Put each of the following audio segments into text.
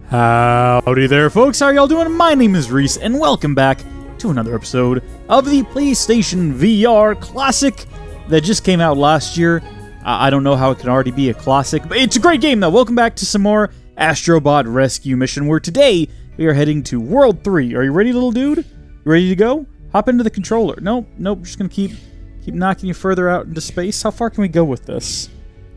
Howdy there, folks. How are y'all doing? My name is Rees, and welcome back to another episode of the PlayStation VR Classic that just came out last year. I don't know how it can already be a classic, but it's a great game, though. Welcome back to some more Astro Rescue Mission, where today we are heading to World 3. Are you ready, little dude? You ready to go? Hop into the controller. Nope, we're just gonna keep knocking you further out into space. How far can we go with this?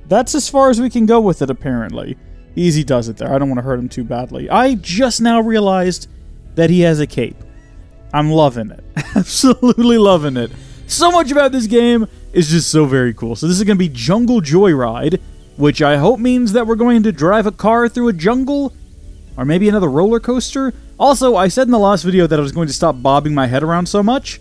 That's as far as we can go with it, apparently. Easy does it there. I don't want to hurt him too badly. I just now realized that he has a cape. I'm loving it. Absolutely loving it. So much about this game is just so very cool. So this is going to be Jungle Joyride, which I hope means that we're going to drive a car through a jungle, or maybe another roller coaster. Also, I said in the last video that I was going to stop bobbing my head around so much.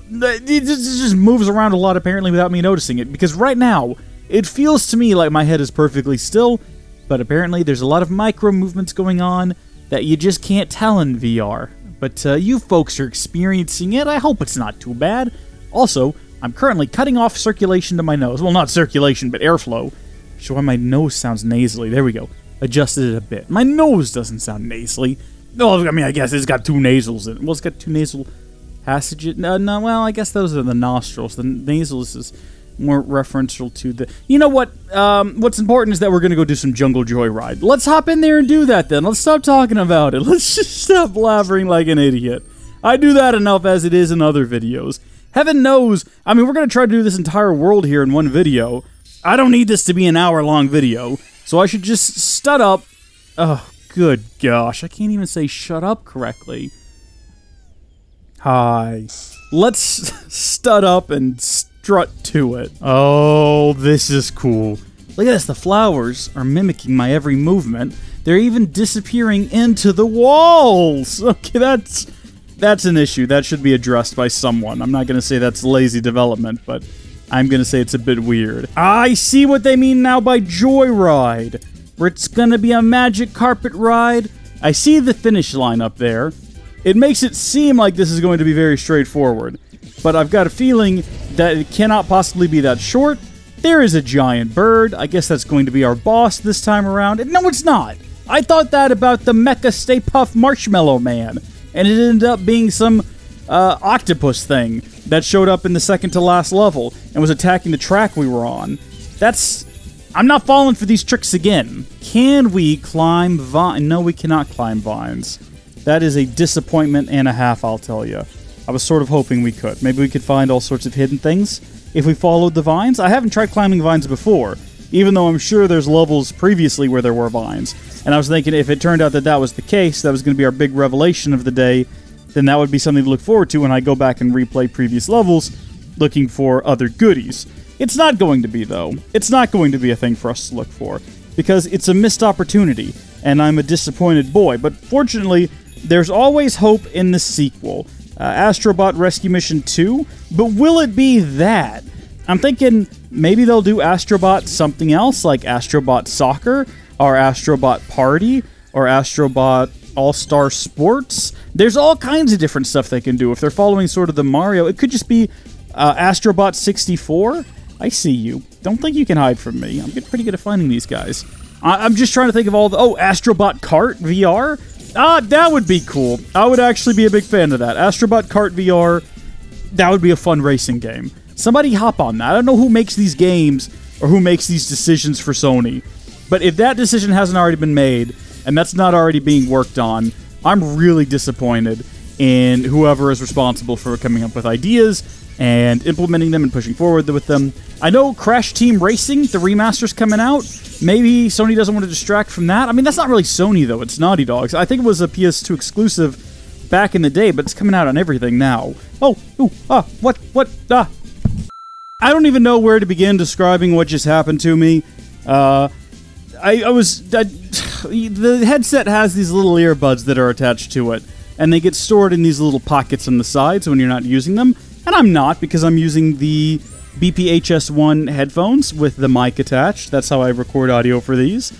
It just moves around a lot, apparently, without me noticing it, because right now, it feels to me like my head is perfectly still, but apparently there's a lot of micro movements going on that you just can't tell in VR. But you folks are experiencing it. I hope it's not too bad. Also, I'm currently cutting off circulation to my nose. Well, not circulation, but airflow. Which is why my nose sounds nasally. There we go. Adjusted it a bit. My nose doesn't sound nasally. No, I mean, I guess it's got two nasals in it. Well, it's got two nasal passages. No, well, I guess those are the nostrils. The nasals is more referential to the... You know what? What's important is that we're going to go do some Jungle Joyride. Let's hop in there and do that then. Let's stop talking about it. Let's just stop blabbering like an idiot. I do that enough as it is in other videos. Heaven knows, I mean, we're going to try to do this entire world here in one video. I don't need this to be an hour-long video, so I should just stud up. Oh, good gosh. I can't even say shut up correctly. Hi. Let's stud up and strut to it. Oh, this is cool. Look at this, the flowers are mimicking my every movement. They're even disappearing into the walls. Okay, that's an issue. That should be addressed by someone. I'm not going to say that's lazy development, but I'm going to say it's a bit weird. I see what they mean now by Joyride, where it's going to be a magic carpet ride. I see the finish line up there. It makes it seem like this is going to be very straightforward, but I've got a feeling that it cannot possibly be that short. There is a giant bird. I guess that's going to be our boss this time around. No, it's not. I thought that about the Mecha Stay Puft Marshmallow Man, and it ended up being some octopus thing that showed up in the second to last level and was attacking the track we were on. I'm not falling for these tricks again. Can we climb vines? No, we cannot climb vines. That is a disappointment and a half, I'll tell you. I was sort of hoping we could. Maybe we could find all sorts of hidden things if we followed the vines. I haven't tried climbing vines before, even though I'm sure there's levels previously where there were vines. And I was thinking if it turned out that that was the case, that was going to be our big revelation of the day, then that would be something to look forward to when I go back and replay previous levels looking for other goodies. It's not going to be, though. It's not going to be a thing for us to look for, because it's a missed opportunity, and I'm a disappointed boy. But fortunately, there's always hope in the sequel. Astro Rescue Mission 2, but will it be that? I'm thinking maybe they'll do Astro something else, like Astro Soccer, or Astro Party, or Astro All-Star Sports. There's all kinds of different stuff they can do. If they're following sort of the Mario, it could just be Astro 64. I see you. Don't think you can hide from me. I'm getting pretty good at finding these guys. I'm just trying to think of all the... Oh, Astro Kart VR? That would be cool. I would actually be a big fan of that. Astro Kart VR, that would be a fun racing game. Somebody hop on that. I don't know who makes these games or who makes these decisions for Sony, but if that decision hasn't already been made and that's not already being worked on, I'm really disappointed in whoever is responsible for coming up with ideas and implementing them and pushing forward with them. I know Crash Team Racing, the remaster's coming out. Maybe Sony doesn't want to distract from that. I mean, that's not really Sony, though. It's Naughty Dog's. I think it was a PS2 exclusive back in the day, but it's coming out on everything now. Oh, what, I don't even know where to begin describing what just happened to me. The headset has these little earbuds that are attached to it, and they get stored in these little pockets on the sides when you're not using them. And I'm not, because I'm using the BPHS1 headphones with the mic attached. That's how I record audio for these.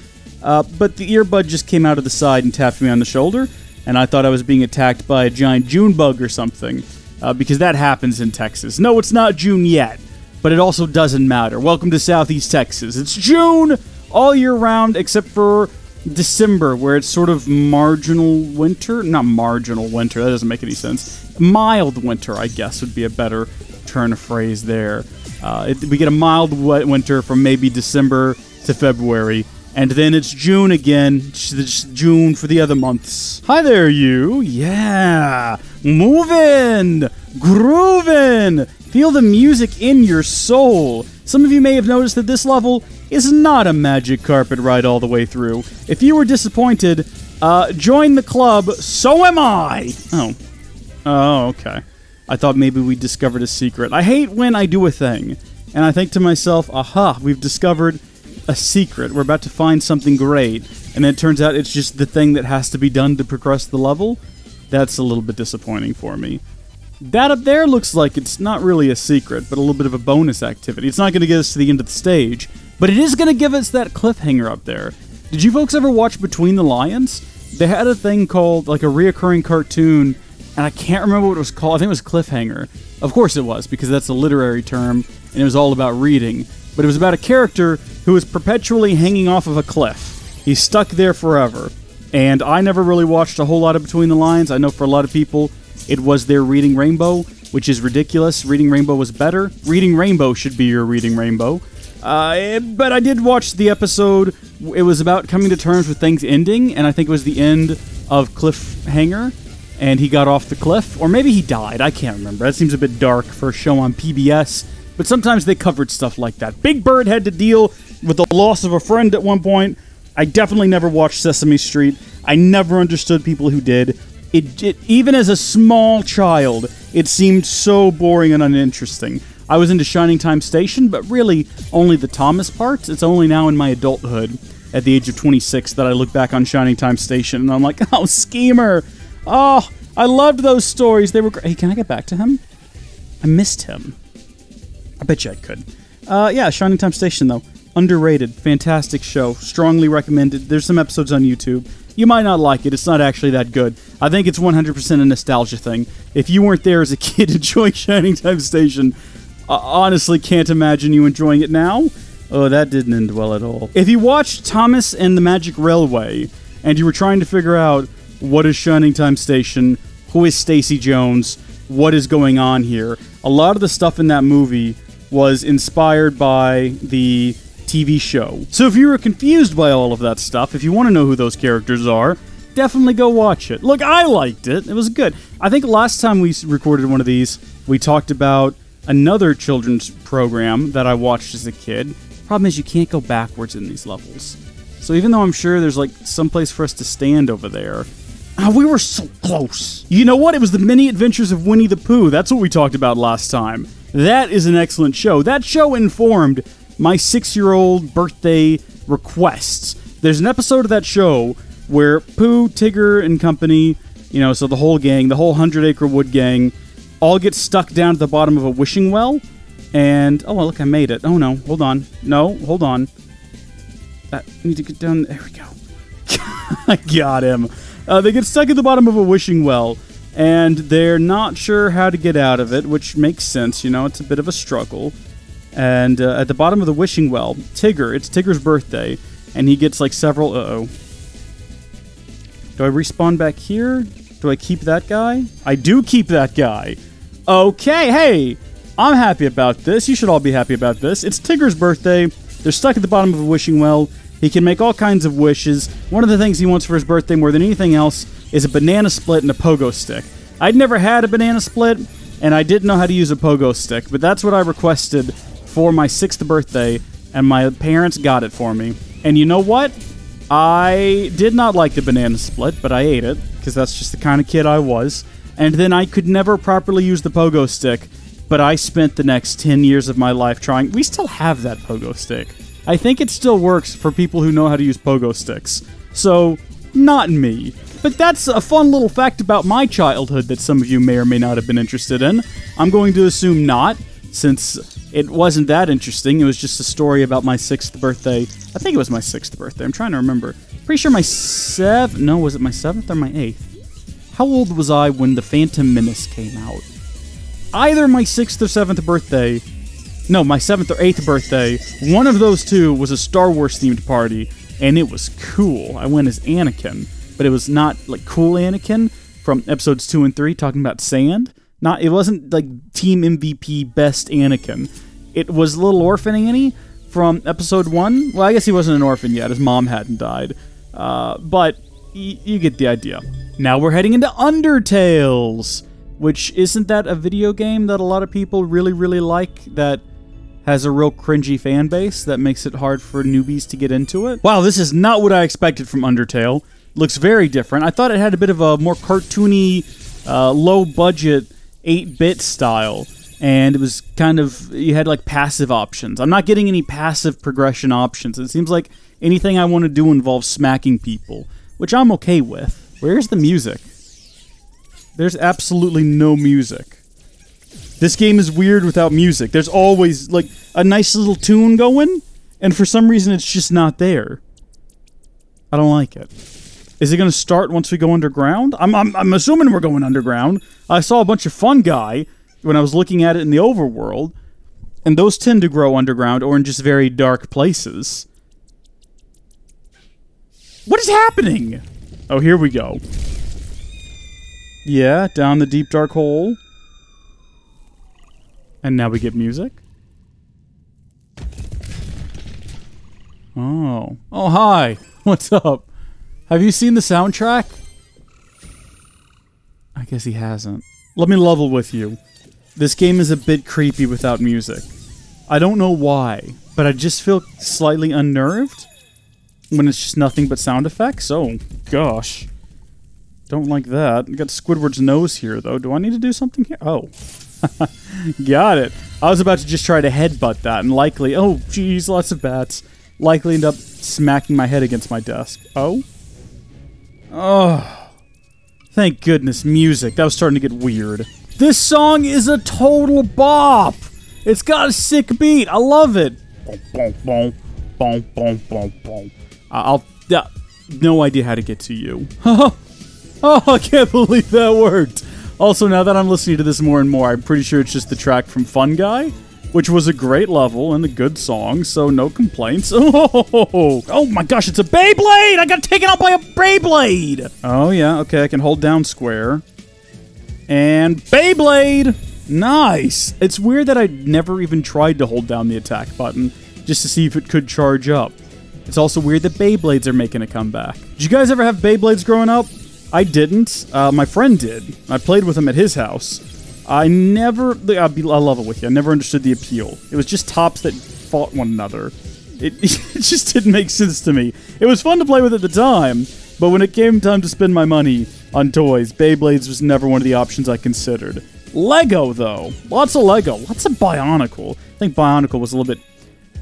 But the earbud just came out of the side and tapped me on the shoulder, and I thought I was being attacked by a giant June bug or something, because that happens in Texas. No, it's not June yet, but it also doesn't matter. Welcome to Southeast Texas. It's June all year round, except for December, where it's sort of marginal winter. Not marginal winter, that doesn't make any sense. Mild winter, I guess, would be a better turn of phrase there. We get a mild winter from maybe December to February, and then it's June again. It's June for the other months. Hi there, you. Yeah. Moving. Grooving. Feel the music in your soul. Some of you may have noticed that this level is not a magic carpet ride all the way through. If you were disappointed, join the club. So am I. Oh, okay. I thought maybe we discovered a secret. I hate when I do a thing, and I think to myself, aha, we've discovered a secret. We're about to find something great, and then it turns out it's just the thing that has to be done to progress the level. That's a little bit disappointing for me. That up there looks like it's not really a secret, but a little bit of a bonus activity. It's not going to get us to the end of the stage, but it is going to give us that cliffhanger up there. Did you folks ever watch Between the Lions? They had a thing called, like, a reoccurring cartoon, and I can't remember what it was called. I think it was Cliffhanger. Of course it was, because that's a literary term, and it was all about reading. But it was about a character who was perpetually hanging off of a cliff. He's stuck there forever. And I never really watched a whole lot of Between the Lines. I know for a lot of people, it was their Reading Rainbow, which is ridiculous. Reading Rainbow was better. Reading Rainbow should be your Reading Rainbow. But I did watch the episode. It was about coming to terms with things ending, and I think it was the end of Cliffhanger, and he got off the cliff. Or maybe he died. I can't remember. That seems a bit dark for a show on PBS. But sometimes they covered stuff like that. Big Bird had to deal with the loss of a friend at one point. I definitely never watched Sesame Street. I never understood people who did. It even as a small child, it seemed so boring and uninteresting. I was into Shining Time Station, but really only the Thomas parts. It's only now in my adulthood, at the age of 26, that I look back on Shining Time Station, and I'm like, oh, Schemer! Oh, I loved those stories. They were great. Hey, can I get back to him? I missed him. I bet you I could. Yeah, Shining Time Station, though. Underrated. Fantastic show. Strongly recommended. There's some episodes on YouTube. You might not like it. It's not actually that good. I think it's 100% a nostalgia thing. If you weren't there as a kid enjoying Shining Time Station, I honestly can't imagine you enjoying it now. Oh, that didn't end well at all. If you watched Thomas and the Magic Railway, and you were trying to figure out what is Shining Time Station, who is Stacy Jones, what is going on here, a lot of the stuff in that movie was inspired by the TV show. So if you were confused by all of that stuff, if you want to know who those characters are, definitely go watch it. Look, I liked it. It was good. I think last time we recorded one of these, we talked about another children's program that I watched as a kid. Problem is, you can't go backwards in these levels. So even though I'm sure there's like some place for us to stand over there, we were so close. You know what? It was the Mini Adventures of Winnie the Pooh. That's what we talked about last time. That is an excellent show. That show informed my 6-year-old birthday requests. There's an episode of that show where Pooh, Tigger, and company, so the whole gang, the whole 100 Acre Wood gang, all get stuck down at the bottom of a wishing well. And, oh, look, I made it. Oh, no, hold on. No, hold on. I need to get down. There we go. I got him. They get stuck at the bottom of a wishing well, and they're not sure how to get out of it, which makes sense, it's a bit of a struggle. And at the bottom of the wishing well, Tigger, it's Tigger's birthday, and he gets like several, Do I respawn back here? Do I keep that guy? I do keep that guy. Okay, hey, I'm happy about this. You should all be happy about this. It's Tigger's birthday. They're stuck at the bottom of a wishing well. He can make all kinds of wishes. One of the things he wants for his birthday more than anything else is a banana split and a pogo stick. I'd never had a banana split, and I didn't know how to use a pogo stick, but that's what I requested for my 6th birthday, and my parents got it for me. And you know what? I did not like the banana split, but I ate it, because that's just the kind of kid I was. And then I could never properly use the pogo stick, but I spent the next 10 years of my life trying. We still have that pogo stick. I think it still works for people who know how to use pogo sticks. So, not me. But that's a fun little fact about my childhood that some of you may or may not have been interested in. I'm going to assume not, since it wasn't that interesting. It was just a story about my 6th birthday. I think it was my 6th birthday. I'm trying to remember. Pretty sure my 7th... No, was it my 7th or my 8th? How old was I when The Phantom Menace came out? Either my 6th or 7th birthday... No, my 7th or 8th birthday. One of those two was a Star Wars-themed party, and it was cool. I went as Anakin, but it was not like cool Anakin from episodes 2 and 3 talking about sand. It wasn't like Team MVP best Anakin. It was Little Orphan Annie from episode 1. Well, I guess he wasn't an orphan yet. His mom hadn't died. But you get the idea. Now we're heading into Undertales, which isn't that a video game that a lot of people really, really like that has a real cringy fan base that makes it hard for newbies to get into it? Wow, this is not what I expected from Undertale. Looks very different. I thought it had a bit of a more cartoony, low-budget 8-bit style, and it was kind of, you had like passive options. I'm not getting any passive progression options. It seems like anything I want to do involves smacking people, which I'm okay with. Where's the music? There's absolutely no music. This game is weird without music. There's always like a nice little tune going, and for some reason it's just not there. I don't like it. Is it going to start once we go underground? I'm assuming we're going underground. I saw a bunch of fungi when I was looking at it in the overworld, and those tend to grow underground or in just very dark places. What is happening? Oh, here we go. Yeah, down the deep dark hole. And now we get music. Oh. Oh, hi. What's up? Have you seen the soundtrack? I guess he hasn't. Let me level with you. This game is a bit creepy without music. I don't know why, but I just feel slightly unnerved when it's just nothing but sound effects. Oh, gosh. Don't like that. I got Squidward's nose here, though. Do I need to do something here? Oh. Got it. I was about to just try to headbutt that and likely... Oh, jeez, lots of bats. Likely end up smacking my head against my desk. Oh? Oh. Thank goodness, music. That was starting to get weird. This song is a total bop! It's got a sick beat. I love it. No idea how to get to you. Oh, I can't believe that worked. Also, now that I'm listening to this more and more, I'm pretty sure it's just the track from Fun Guy, which was a great level and a good song, so no complaints. Oh my gosh, it's a Beyblade! I got taken out by a Beyblade! Oh yeah, okay, I can hold down square. And Beyblade! Nice! It's weird that I never even tried to hold down the attack button, just to see if it could charge up. It's also weird that Beyblades are making a comeback. Did you guys ever have Beyblades growing up? I didn't. My friend did. I played with him at his house. I never... I'll level with you. I never understood the appeal. It was just tops that fought one another. It just didn't make sense to me. It was fun to play with at the time, but when it came time to spend my money on toys, Beyblades was never one of the options I considered. Lego, though. Lots of Lego. Lots of Bionicle. I think Bionicle was a little bit...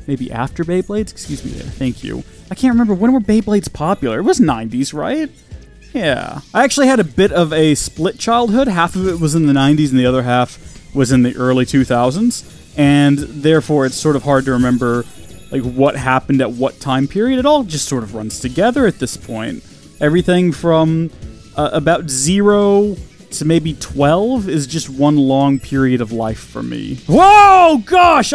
maybe after Beyblades? Excuse me there. Thank you. I can't remember. When were Beyblades popular? It was 90s, right? Yeah. I actually had a bit of a split childhood. Half of it was in the 90s and the other half was in the early 2000s. And therefore, it's sort of hard to remember like what happened at what time period. It all just sort of runs together at this point. Everything from about 0 to maybe 12 is just one long period of life for me. Whoa! Gosh!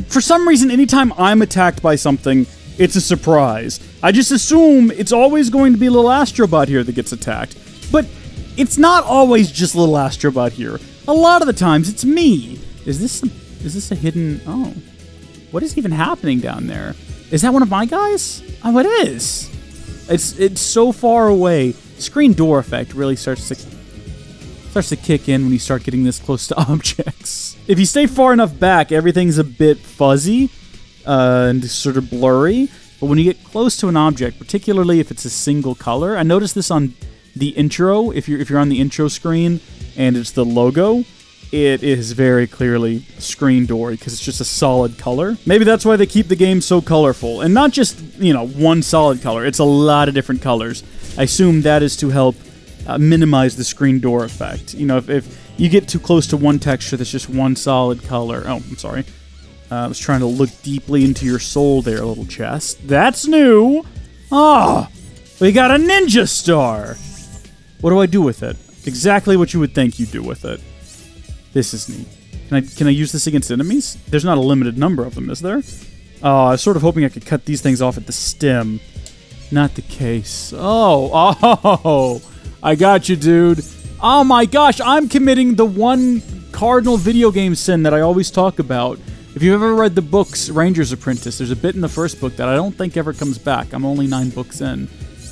For some reason, anytime I'm attacked by something, it's a surprise. I just assume it's always going to be little Astrobot here that gets attacked. But it's not always just little Astrobot here. A lot of the times, it's me. Is this a hidden... Oh. What is even happening down there? Is that one of my guys? Oh, it is. It's so far away. Screen door effect really starts to kick in when you start getting this close to objects. If you stay far enough back, everything's a bit fuzzy and sort of blurry. But when you get close to an object, particularly if it's a single color, I noticed this on the intro. If you're on the intro screen and it's the logo, it is very clearly screen door because it's just a solid color. Maybe that's why they keep the game so colorful. And not just, you know, one solid color. It's a lot of different colors. I assume that is to help minimize the screen door effect. You know, if you get too close to one texture that's just one solid color. Oh, I'm sorry. I was trying to look deeply into your soul there, little chest. That's new! Ah! Oh, we got a ninja star! What do I do with it? Exactly what you would think you'd do with it. This is neat. Can I use this against enemies? There's not a limited number of them, is there? I was sort of hoping I could cut these things off at the stem. Not the case. Oh, I got you, dude. Oh my gosh, I'm committing the one cardinal video game sin that I always talk about. If you've ever read the books Ranger's Apprentice, there's a bit in the first book that I don't think ever comes back. I'm only 9 books in,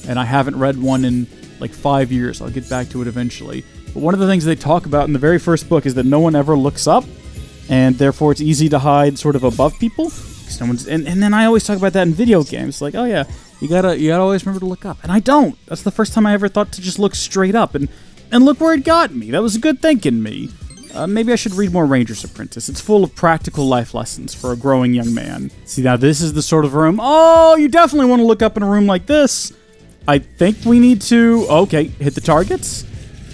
and I haven't read one in like 5 years. I'll get back to it eventually. But one of the things they talk about in the very first book is that no one ever looks up, and therefore it's easy to hide sort of above people. And then I always talk about that in video games. Like, oh yeah, you gotta always remember to look up. And I don't. That's the first time I ever thought to just look straight up. And look where it got me. That was a good thinking me. Maybe I should read more Ranger's Apprentice. It's full of practical life lessons for a growing young man. See, now this is the sort of room... Oh, you definitely want to look up in a room like this. I think we need to... Okay, hit the targets.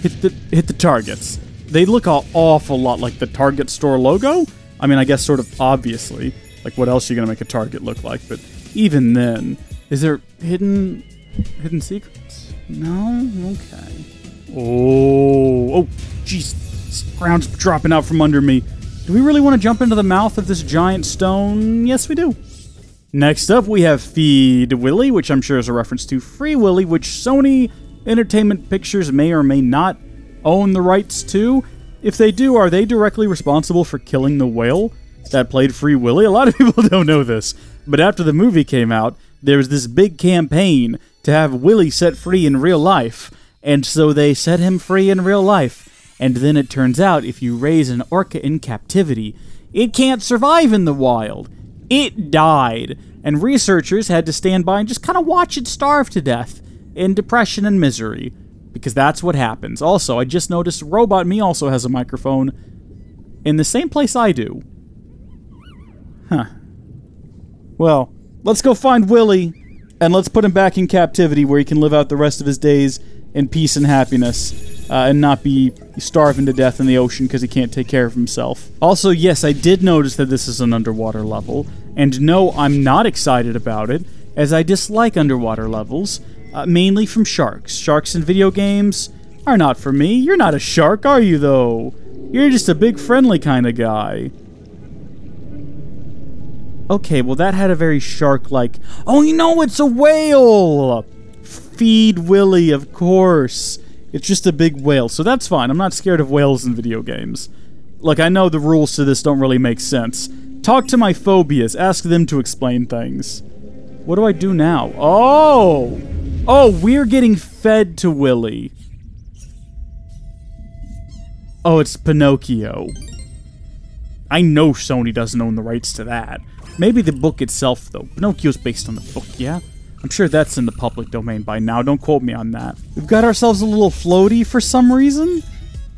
Hit the targets. They look an awful lot like the Target store logo. I mean, I guess sort of obviously. Like, what else are you going to make a Target look like? But even then, is there hidden secrets? No? Okay. Oh, jeez. Ground's dropping out from under me. Do we really want to jump into the mouth of this giant stone? Yes, we do. Next up, we have Feed Willy, which I'm sure is a reference to Free Willy, which Sony Entertainment Pictures may or may not own the rights to. If they do, are they directly responsible for killing the whale that played Free Willy? A lot of people don't know this, but after the movie came out, there was this big campaign to have Willy set free in real life, and so they set him free in real life. And then it turns out if you raise an orca in captivity, it can't survive in the wild. It died, and researchers had to stand by and just kind of watch it starve to death in depression and misery, because that's what happens. Also, I just noticed Robot Me also has a microphone in the same place I do. Huh. Well, let's go find Willy, and let's put him back in captivity where he can live out the rest of his days in peace and happiness. And not be starving to death in the ocean because he can't take care of himself. Also, yes, I did notice that this is an underwater level, and no, I'm not excited about it, as I dislike underwater levels, mainly from sharks. Sharks in video games are not for me. You're not a shark, are you, though? You're just a big friendly kind of guy. Okay, well, that had a very shark-like... Oh, you know, it's a whale! Feed Willy, of course. It's just a big whale, so that's fine. I'm not scared of whales in video games. Look, I know the rules to this don't really make sense. Talk to my phobias. Ask them to explain things. What do I do now? Oh! Oh, we're getting fed to Willy. Oh, it's Pinocchio. I know Sony doesn't own the rights to that. Maybe the book itself, though. Pinocchio's based on the book, yeah? I'm sure that's in the public domain by now. Don't quote me on that. We've got ourselves a little floaty for some reason.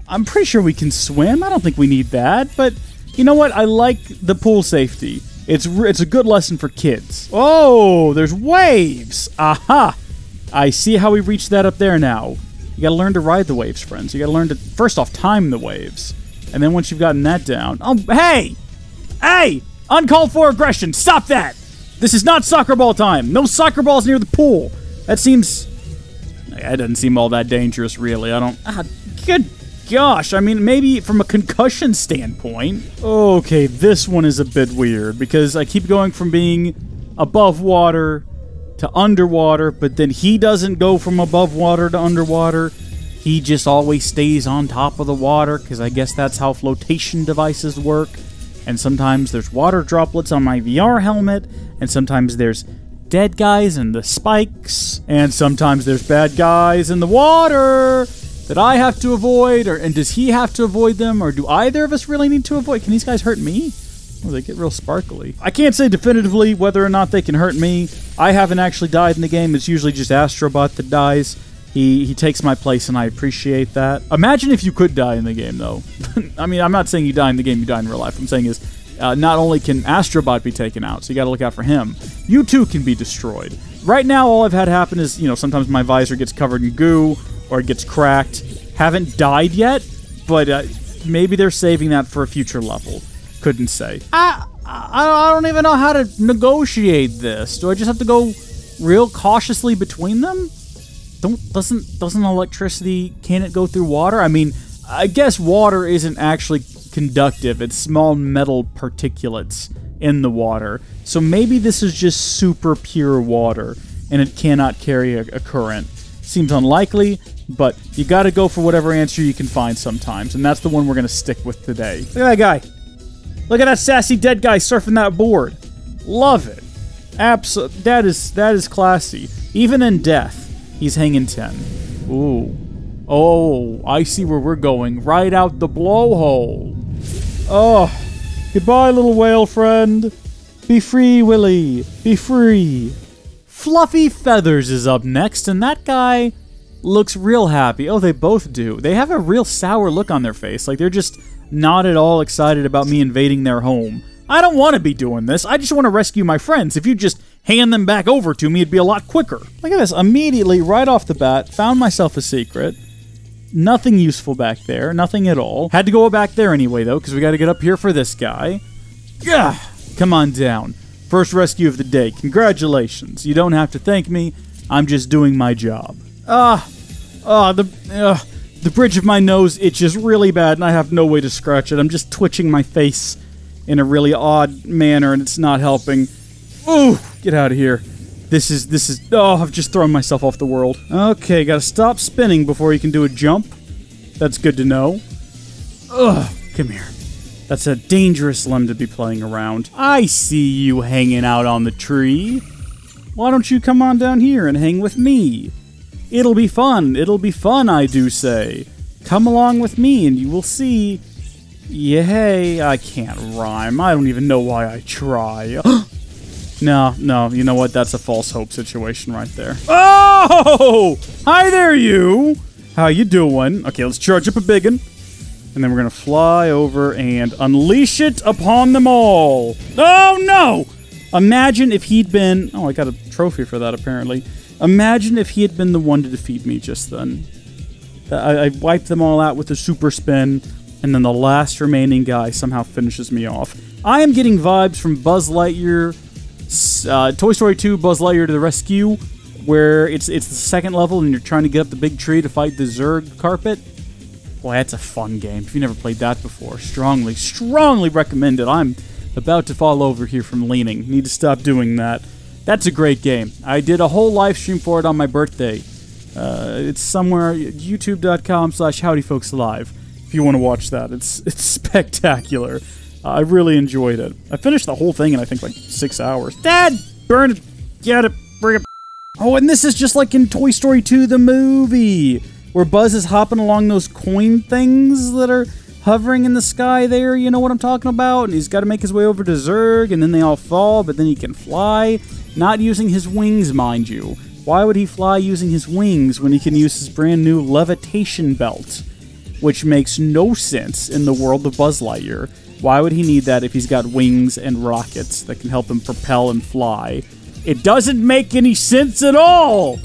I'm pretty sure we can swim. I don't think we need that. But you know what? I like the pool safety. It's a good lesson for kids. Oh, there's waves. Aha. I see how we reached that up there now. You gotta learn to ride the waves, friends. You gotta learn to, first off, time the waves. And then once you've gotten that down... Oh, hey! Hey! Uncalled for aggression. Stop that! This is not soccer ball time. No soccer balls near the pool. That seems... That doesn't seem all that dangerous, really. I don't... Good gosh. I mean, maybe from a concussion standpoint. Okay, this one is a bit weird, because I keep going from being above water to underwater, but then he doesn't go from above water to underwater. He just always stays on top of the water, because I guess that's how flotation devices work. And sometimes there's water droplets on my VR helmet, and sometimes there's dead guys in the spikes, and sometimes there's bad guys in the water that I have to avoid, and does he have to avoid them, or do either of us really need to avoid? Can these guys hurt me? Oh, they get real sparkly. I can't say definitively whether or not they can hurt me. I haven't actually died in the game. It's usually just Astrobot that dies. He takes my place, and I appreciate that. Imagine if you could die in the game, though. I mean, I'm not saying you die in the game, you die in real life. What I'm saying is, not only can Astrobot be taken out, so you gotta look out for him, you too can be destroyed. Right now, all I've had happen is, you know, sometimes my visor gets covered in goo, or it gets cracked. Haven't died yet, but maybe they're saving that for a future level. Couldn't say. I don't even know how to negotiate this. Do I just have to go real cautiously between them? Doesn't electricity, can it go through water? I mean, I guess water isn't actually conductive. It's small metal particulates in the water. So maybe this is just super pure water. and it cannot carry a current. Seems unlikely, but you gotta go for whatever answer you can find sometimes, and that's the one we're gonna stick with today. Look at that guy. Look at that sassy dead guy surfing that board. Love it. That is classy. Even in death, he's hanging 10. Ooh. Oh, I see where we're going. Right out the blowhole. Oh, goodbye, little whale friend. Be free, Willie. Be free. Fluffy Feathers is up next, and that guy looks real happy. Oh, they both do. They have a real sour look on their face. Like, they're just not at all excited about me invading their home. I don't want to be doing this. I just want to rescue my friends. If you just hand them back over to me, it'd be a lot quicker. Look at this. Immediately, right off the bat, found myself a secret. Nothing useful back there. Nothing at all. Had to go back there anyway, though, because we got to get up here for this guy. Gah! Come on down. First rescue of the day. Congratulations. You don't have to thank me. I'm just doing my job. The bridge of my nose itches really bad, and I have no way to scratch it. I'm just twitching my face in a really odd manner, and it's not helping. Ooh, get out of here. This is, oh, I've just thrown myself off the world. Okay, gotta stop spinning before you can do a jump. That's good to know. Ugh, come here. That's a dangerous limb to be playing around. I see you hanging out on the tree. Why don't you come on down here and hang with me? It'll be fun. It'll be fun, I do say. Come along with me and you will see. Yay, I can't rhyme. I don't even know why I try. No, you know what? That's a false hope situation right there. Oh! Hi there, you! How you doing? Okay, let's charge up a biggin. And then we're gonna fly over and unleash it upon them all. Oh, no! Imagine if he'd been... Oh, I got a trophy for that, apparently. Imagine if he had been the one to defeat me just then. I wiped them all out with a super spin, and then the last remaining guy somehow finishes me off. I am getting vibes from Buzz Lightyear, Toy Story 2, Buzz Lightyear to the Rescue, where it's the second level and you're trying to get up the big tree to fight the Zurg carpet. Boy, that's a fun game. If you've never played that before, strongly recommend it. I'm about to fall over here from leaning. Need to stop doing that. That's a great game. I did a whole live stream for it on my birthday. It's somewhere, youtube.com/howdyfolkslive, if you want to watch that. It's spectacular. I really enjoyed it. I finished the whole thing in, I think, like 6 hours. Dad! Burn it! Get it! Bring it! Oh, and this is just like in Toy Story 2, the movie, where Buzz is hopping along those coin things that are hovering in the sky there. You know what I'm talking about? And he's got to make his way over to Zurg, and then they all fall, but then he can fly. Not using his wings, mind you. Why would he fly using his wings when he can use his brand new levitation belt? Which makes no sense in the world of Buzz Lightyear. Why would he need that if he's got wings and rockets that can help him propel and fly? It doesn't make any sense at all!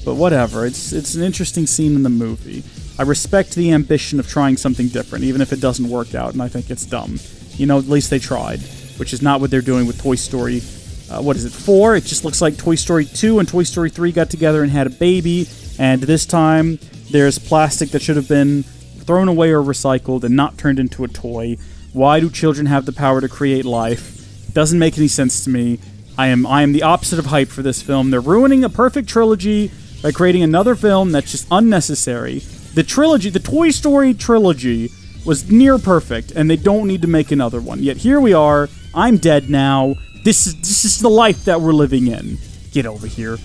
But whatever, it's an interesting scene in the movie. I respect the ambition of trying something different, even if it doesn't work out, and I think it's dumb. You know, at least they tried, which is not what they're doing with Toy Story 4? It just looks like Toy Story 2 and Toy Story 3 got together and had a baby, and this time there's plastic that should have been thrown away or recycled and not turned into a toy. Why do children have the power to create life? Doesn't make any sense to me. I am the opposite of hype for this film. They're ruining a perfect trilogy by creating another film that's just unnecessary. The Toy Story trilogy was near perfect, and they don't need to make another one. Yet here we are. I'm dead now. This is the life that we're living in. Get over here.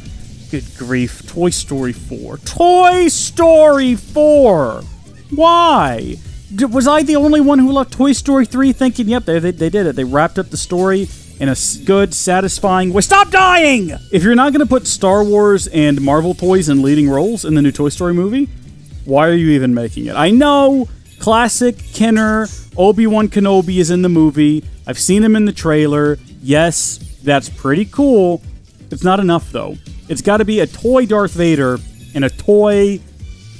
Good grief. Toy Story 4. Toy Story 4! Why? Was I the only one who left Toy Story 3 thinking, yep, they did it. They wrapped up the story in a good, satisfying way. Stop dying! If you're not going to put Star Wars and Marvel toys in leading roles in the new Toy Story movie, why are you even making it? I know classic Kenner, Obi-Wan Kenobi is in the movie. I've seen him in the trailer. Yes, that's pretty cool. It's not enough, though. It's got to be a toy Darth Vader and a toy,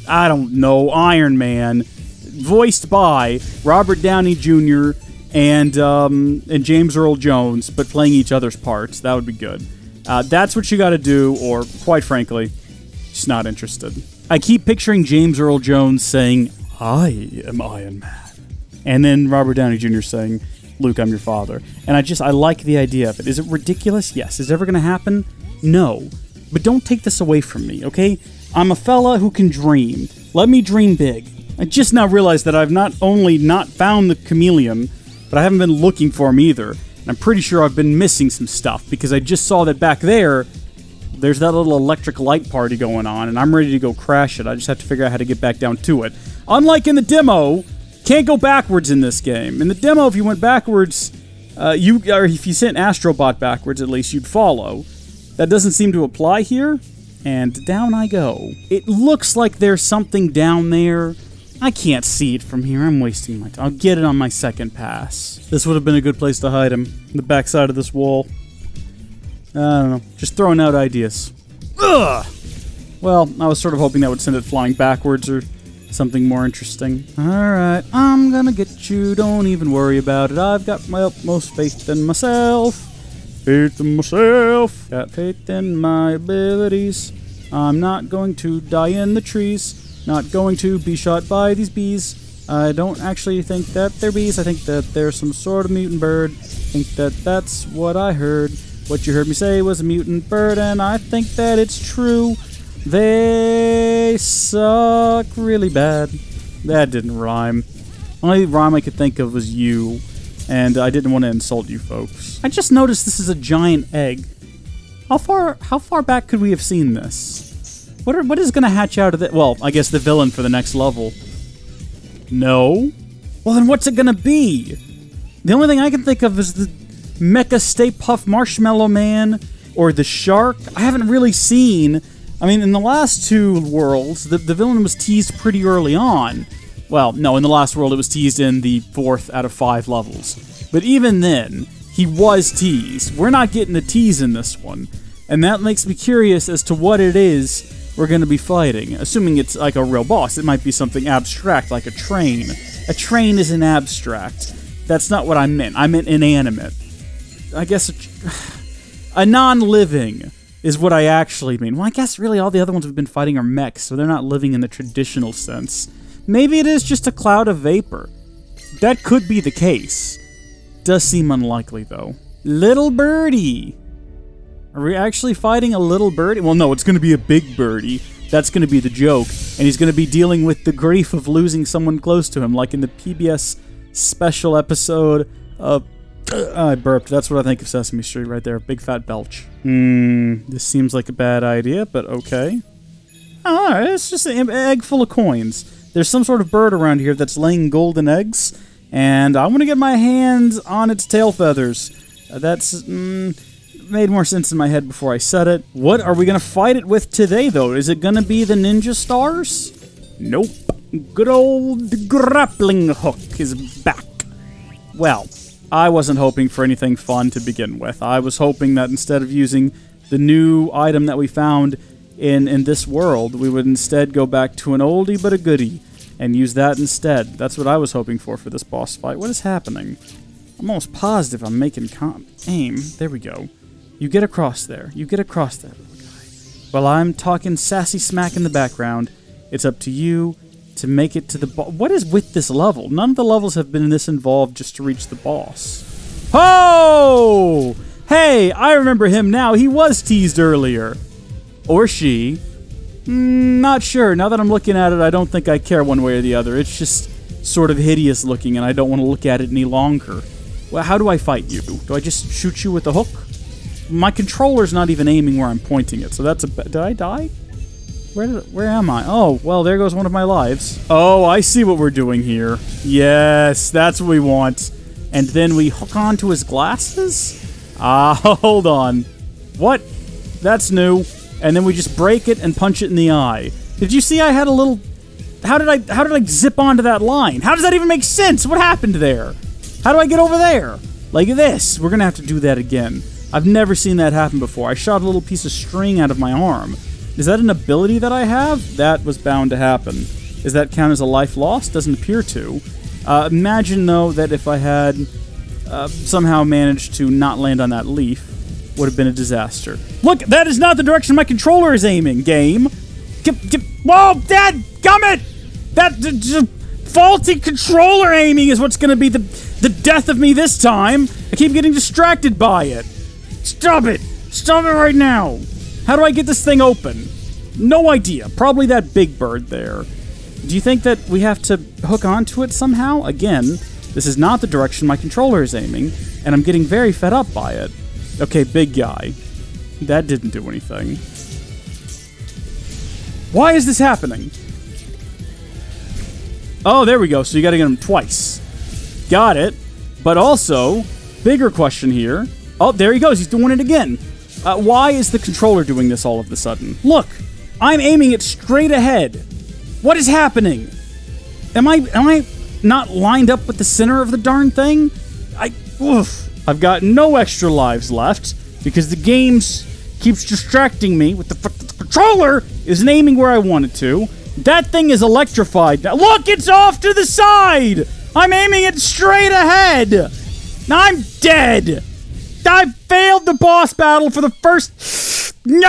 I don't know, Iron Man, voiced by Robert Downey Jr. and James Earl Jones, but playing each other's parts. That would be good. That's what you got to do, or, quite frankly, just not interested. I keep picturing James Earl Jones saying, "I am Iron Man," and then Robert Downey Jr. saying, "Luke, I'm your father." And I like the idea of it. Is it ridiculous? Yes. Is it ever going to happen? No. But don't take this away from me, okay? I'm a fella who can dream. Let me dream big. I just now realized that I've not only not found the chameleon, but I haven't been looking for him either. And I'm pretty sure I've been missing some stuff, because I just saw that back there, there's that little electric light party going on, and I'm ready to go crash it. I just have to figure out how to get back down to it. Unlike in the demo, can't go backwards in this game. In the demo, if you went backwards, or if you sent Astrobot backwards, at least, you'd follow. That doesn't seem to apply here, and down I go. It looks like there's something down there. I can't see it from here. I'm wasting my time. I'll get it on my second pass. This would have been a good place to hide him. The backside of this wall. I don't know. Just throwing out ideas. Ugh! Well, I was sort of hoping that would send it flying backwards or something more interesting. Alright, I'm gonna get you. Don't even worry about it. I've got my utmost faith in myself. Faith in myself. Got faith in my abilities. I'm not going to die in the trees. Not going to be shot by these bees. I don't actually think that they're bees. I think that they're some sort of mutant bird. I think that that's what I heard. What you heard me say was a mutant bird, and I think that it's true. They suck really bad. That didn't rhyme. Only rhyme I could think of was you, and I didn't want to insult you folks. I just noticed this is a giant egg. How far back could we have seen this? What is going to hatch out of it? Well, I guess the villain for the next level. No? Well, then what's it going to be? The only thing I can think of is the Mecha Stay Puft Marshmallow Man or the shark. I haven't really seen... I mean, in the last two worlds, the villain was teased pretty early on. Well, no, in the last world it was teased in the 4th out of 5 levels. But even then, he was teased. We're not getting a tease in this one. And that makes me curious as to what it is we're going to be fighting. Assuming it's like a real boss, it might be something abstract, like a train. A train isn't abstract. That's not what I meant. I meant inanimate. I guess a non-living is what I actually mean. Well, I guess really all the other ones we've been fighting are mechs, so they're not living in the traditional sense. Maybe it is just a cloud of vapor. That could be the case. Does seem unlikely, though. Little birdie! Are we actually fighting a little birdie? Well, no, it's going to be a big birdie. That's going to be the joke. And he's going to be dealing with the grief of losing someone close to him, like in the PBS special episode of... I burped. That's what I think of Sesame Street right there. Big fat belch. This seems like a bad idea, but okay. Alright, it's just an egg full of coins. There's some sort of bird around here that's laying golden eggs, and I want to get my hands on its tail feathers. That's made more sense in my head before I said it. What are we going to fight it with today, though? Is it going to be the ninja stars? Nope. Good old grappling hook is back. Well, I wasn't hoping for anything fun to begin with. I was hoping that instead of using the new item that we found in this world, we would instead go back to an oldie but a goodie and use that instead. That's what I was hoping for this boss fight. What is happening? I'm almost positive I'm making aim. There we go. You get across there. You get across there, little guy. While I'm talking sassy smack in the background, it's up to you to make it to the boss. What is with this level? None of the levels have been this involved just to reach the boss. Oh! Hey, I remember him now. He was teased earlier. Or she. Not sure. Now that I'm looking at it, I don't think I care one way or the other. It's just sort of hideous looking, and I don't want to look at it any longer. Well, how do I fight you? Do I just shoot you with a hook? My controller's not even aiming where I'm pointing it, so that's a... Did I die? Where am I? Oh, well, there goes one of my lives. Oh, I see what we're doing here. Yes, that's what we want. And then we hook onto his glasses? Hold on. What? That's new. And then we just break it and punch it in the eye. Did you see I had a little... How did I zip onto that line? How does that even make sense? What happened there? How do I get over there? Like this. We're gonna have to do that again. I've never seen that happen before. I shot a little piece of string out of my arm. Is that an ability that I have? That was bound to happen. Does that count as a life lost? Doesn't appear to. Imagine, though, that if I had somehow managed to not land on that leaf, would have been a disaster. Look, that is not the direction my controller is aiming, game. Whoa, dadgummit! That faulty controller aiming is what's going to be the death of me this time. I keep getting distracted by it. Stop it! Stop it right now! How do I get this thing open? No idea. Probably that big bird there. Do you think that we have to hook onto it somehow? Again, this is not the direction my controller is aiming, and I'm getting very fed up by it. Okay, big guy. That didn't do anything. Why is this happening? Oh, there we go. So you gotta get him twice. Got it. But also, bigger question here. Oh, there he goes. He's doing it again. Why is the controller doing this all of a sudden? Look, I'm aiming it straight ahead. What is happening? Am I not lined up with the center of the darn thing? I've got no extra lives left because the game keeps distracting me with the controller isn't aiming where I want it to. That thing is electrified now. Look, it's off to the side. I'm aiming it straight ahead. I'm dead. I failed the boss battle for the first... No!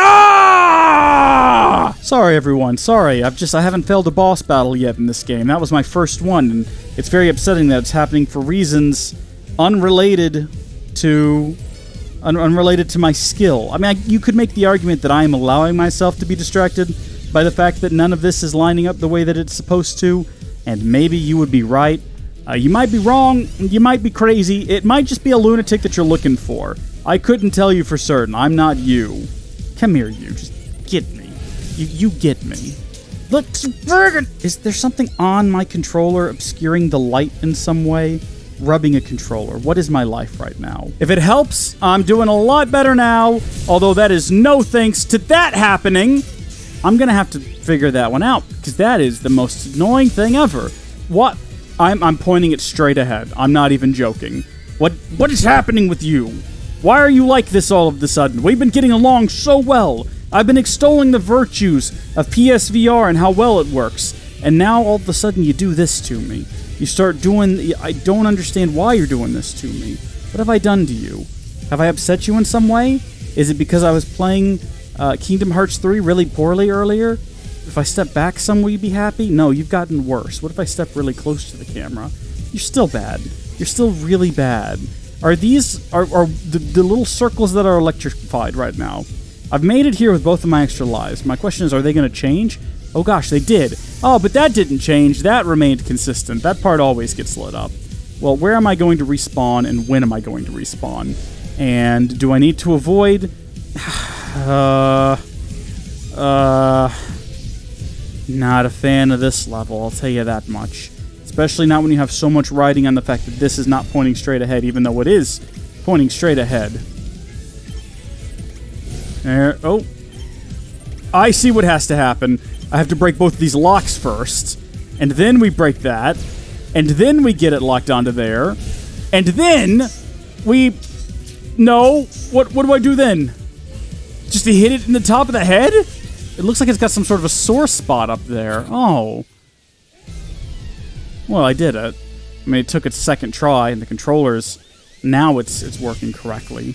Sorry, everyone. Sorry. I haven't failed a boss battle yet in this game. That was my first one, and it's very upsetting that it's happening for reasons unrelated to my skill. I mean, you could make the argument that I am allowing myself to be distracted by the fact that none of this is lining up the way that it's supposed to, and maybe you would be right. You might be wrong, you might be crazy, it might just be a lunatic that you're looking for. I couldn't tell you for certain. I'm not you. Come here, you. Just get me. You get me. Look, is there something on my controller obscuring the light in some way? Rubbing a controller. What is my life right now? If it helps, I'm doing a lot better now, although that is no thanks to that happening. I'm gonna have to figure that one out, because that is the most annoying thing ever. What? I'm pointing it straight ahead. I'm not even joking. What is happening with you? Why are you like this all of a sudden? We've been getting along so well. I've been extolling the virtues of PSVR and how well it works. And now all of a sudden you do this to me. You start doing... I don't understand why you're doing this to me. What have I done to you? Have I upset you in some way? Is it because I was playing Kingdom Hearts 3 really poorly earlier? If I step back some, will you be happy? No, you've gotten worse. What if I step really close to the camera? You're still bad. You're still really bad. Are these... Are the little circles that are electrified right now? I've made it here with both of my extra lives. My question is, are they going to change? Oh gosh, they did. Oh, but that didn't change. That remained consistent. That part always gets lit up. Well, where am I going to respawn and when am I going to respawn? And do I need to avoid... Not a fan of this level, I'll tell you that much. Especially not when you have so much riding on the fact that this is not pointing straight ahead, even though it is pointing straight ahead. There, oh. I see what has to happen. I have to break both of these locks first, and then we break that, and then we get it locked onto there, and then we... No, what do I do then? Just to hit it in the top of the head? It looks like it's got some sort of a sore spot up there. Oh. Well, I did it. I mean, it took its second try, and the controllers... Now it's working correctly.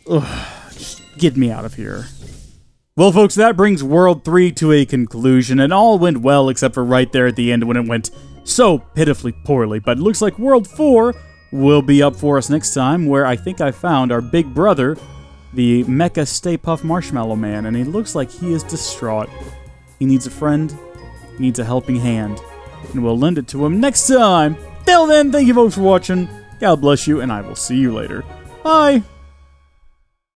Ugh, just get me out of here. Well, folks, that brings World 3 to a conclusion, and all went well except for right there at the end when it went so pitifully poorly. But it looks like World 4 will be up for us next time, where I think I found our big brother, the Mecha Stay Puft Marshmallow Man, and he looks like he is distraught. He needs a friend, he needs a helping hand, and we'll lend it to him next time. Till then, thank you folks for watching, God bless you, and I will see you later. Bye!